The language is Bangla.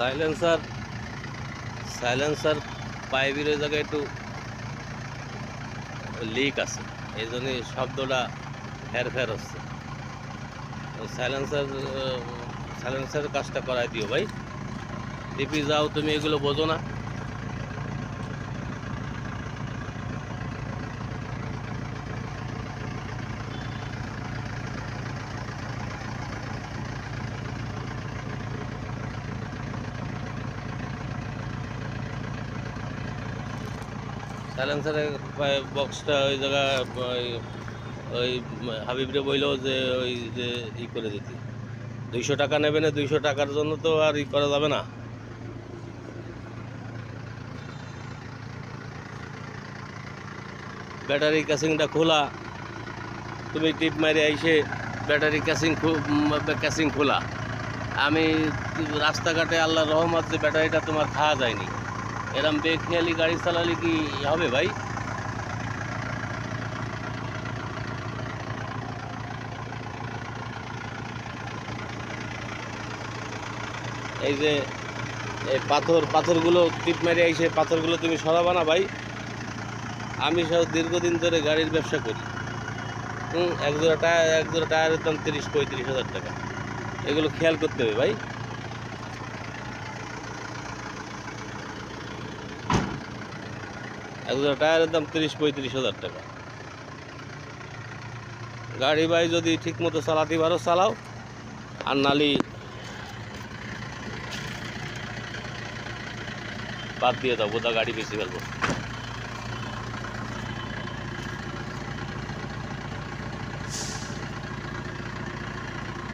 সাইলেন্সার সাইলেন্সার পাইপের ওই জায়গায় একটু লিক আছে, এই জন্যই শব্দটা হেরফের হচ্ছে। সাইলেন্সার সাইলেন্সারের কাজটা করাই দিও ভাই। টিপি যাও, তুমি এগুলো বোঝো না। সাইলেন্সারের বক্সটা ওই জায়গা ওই ওই হাবিবরে বইল যে ওই যে করে দিতে 200 টাকা নেবে না, 200 টাকার জন্য তো আর করা যাবে না। ব্যাটারি ক্যাসিংটা খোলা, তুমি টিপ মারি আইসে ব্যাটারি ক্যাসিং খোলা। আমি রাস্তাঘাটে আল্লাহর রহমত যে ব্যাটারিটা তোমার খাওয়া যায়নি, এরম বেখেয়ালি গাড়ি চালালে কি হবে ভাই? এই যে এই পাথরগুলো টিপ মেরে আইসে পাথরগুলো তুমি সরাবা না ভাই। আমি সব দীর্ঘদিন ধরে গাড়ির ব্যবসা করি। এক জোড়া টায়ারের দাম 30-35 হাজার টাকা। এগুলো খেয়াল করতে হবে ভাই। এক জোড়া টায়ারের দাম 30-35 হাজার টাকা। গাড়ি ভাই যদি ঠিক মতো চালাতে পারো চালাও, আর নালি বাদ দিয়ে দাও, বোধা গাড়ি বেশি ফেলবো।